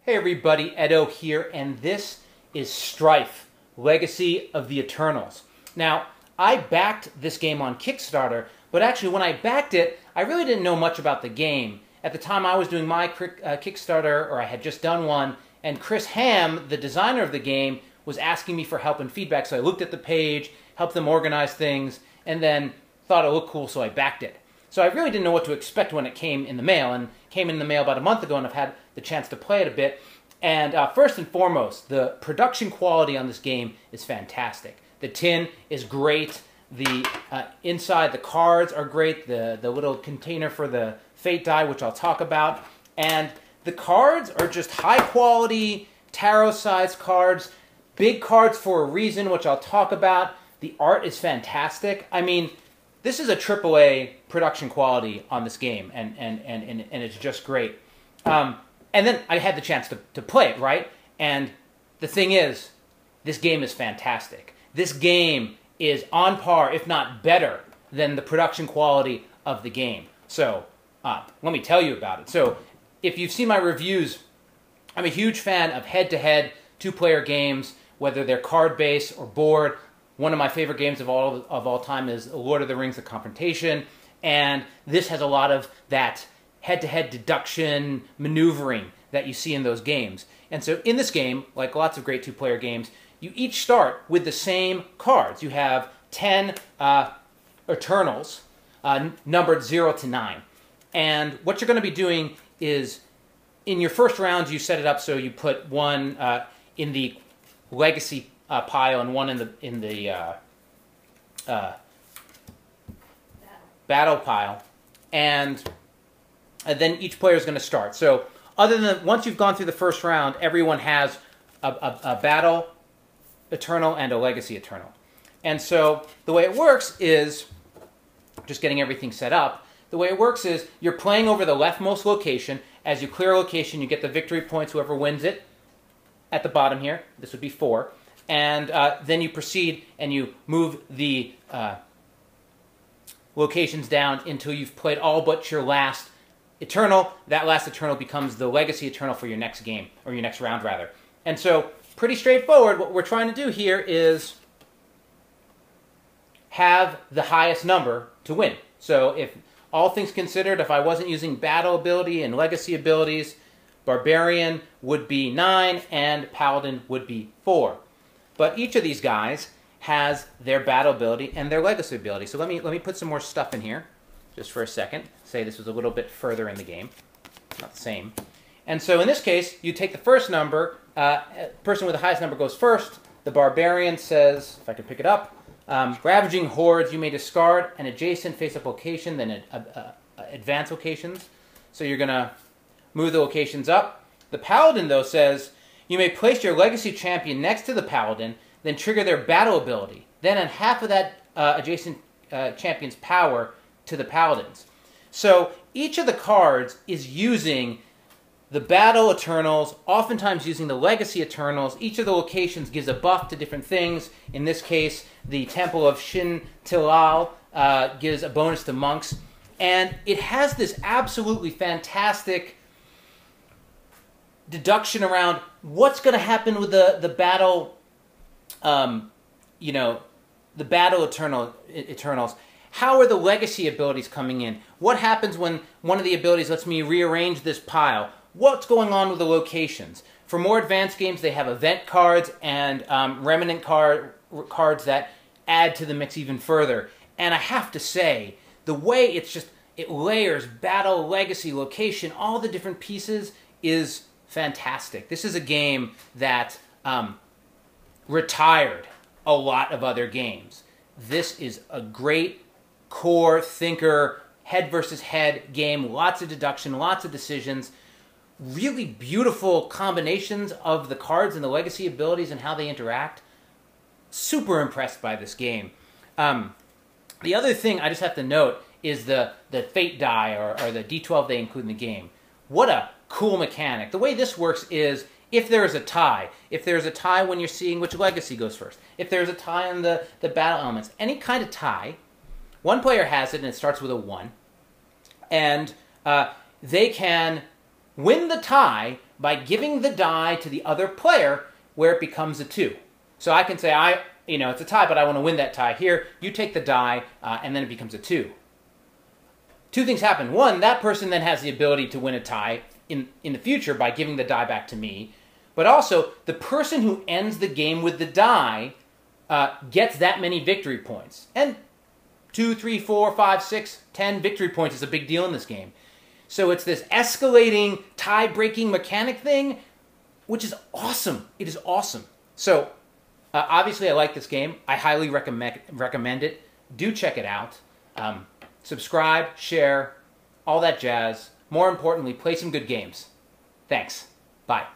Hey everybody, Edo here, and this is Strife, Legacy of the Eternals. Now, I backed this game on Kickstarter, but actually when I backed it, I really didn't know much about the game. At the time I was doing my Kickstarter, or I had just done one, and Chris Hamm, the designer of the game, was asking me for help and feedback, so I looked at the page, helped them organize things, and then thought it looked cool, so I backed it. So I really didn't know what to expect when it came in the mail, and came in the mail about a month ago, and I've had the chance to play it a bit. And first and foremost, the production quality on this game is fantastic. The tin is great. The inside, the cards are great. The little container for the fate die, which I'll talk about. And the cards are just high quality, tarot-sized cards. Big cards for a reason, which I'll talk about. The art is fantastic. I mean, this is a AAA production quality on this game, and it's just great. And then I had the chance to play it, right? And the thing is, this game is fantastic. This game is on par, if not better, than the production quality of the game. So, let me tell you about it. So, if you've seen my reviews, I'm a huge fan of head-to-head, two-player games, whether they're card-based or board. One of my favorite games of all time is Lord of the Rings: The Confrontation, and this has a lot of that head-to-head deduction maneuvering that you see in those games. And so in this game, like lots of great two-player games, you each start with the same cards. You have 10 Eternals, numbered 0 to 9. And what you're going to be doing is, in your first round, you set it up so you put one in the Legacy pile and one in the battle pile, and then each player is going to start. So other than once you've gone through the first round, everyone has a battle Eternal and a Legacy Eternal. And so the way it works is, just getting everything set up, the way it works is you're playing over the leftmost location. As you clear a location, you get the victory points, whoever wins it, at the bottom here. This would be 4. And then you proceed and you move the locations down until you've played all but your last Eternal. That last Eternal becomes the Legacy Eternal for your next game, or your next round rather. And so, pretty straightforward. What we're trying to do here is have the highest number to win. So if all things considered, if I wasn't using battle ability and legacy abilities, Barbarian would be 9 and Paladin would be 4. But each of these guys has their battle ability and their legacy ability. So let me put some more stuff in here, just for a second. Say this was a little bit further in the game. Not the same. And so in this case, you take the first number. Person with the highest number goes first. The Barbarian says, if I can pick it up, ravaging hordes, you may discard an adjacent face-up location, then advance locations. So you're going to move the locations up. The Paladin, though, says, you may place your Legacy Champion next to the Paladin, then trigger their battle ability. Then add half of that adjacent champion's power to the Paladins. So each of the cards is using the Battle Eternals, oftentimes using the Legacy Eternals. Each of the locations gives a buff to different things. In this case, the Temple of Shin Tilal gives a bonus to monks. And it has this absolutely fantastic deduction around what's going to happen with the battle, the Battle Eternals. How are the legacy abilities coming in? What happens when one of the abilities lets me rearrange this pile? What's going on with the locations? For more advanced games, they have event cards and remnant cards that add to the mix even further. And I have to say, the way it layers battle, legacy, location, all the different pieces is fantastic. This is a game that retired a lot of other games. This is a great core thinker, head versus head game. Lots of deduction, lots of decisions. Really beautiful combinations of the cards and the legacy abilities and how they interact. Super impressed by this game. The other thing I just have to note is the fate die, or the D12 they include in the game. What a cool mechanic. The way this works is, if there is a tie, when you're seeing which legacy goes first, if there's a tie on the battle elements, any kind of tie, one player has it and it starts with a 1, and they can win the tie by giving the die to the other player where it becomes a 2. So I can say, it's a tie, but I want to win that tie. Here, you take the die, and then it becomes a 2. Two things happen. One, that person then has the ability to win a tie in the future by giving the die back to me. But also, the person who ends the game with the die gets that many victory points. And 2, 3, 4, 5, 6, 10 victory points is a big deal in this game. So it's this escalating, tie-breaking mechanic thing, which is awesome. It is awesome. So, obviously I like this game. I highly recommend it. Do check it out. Subscribe, share, all that jazz. More importantly, play some good games. Thanks. Bye.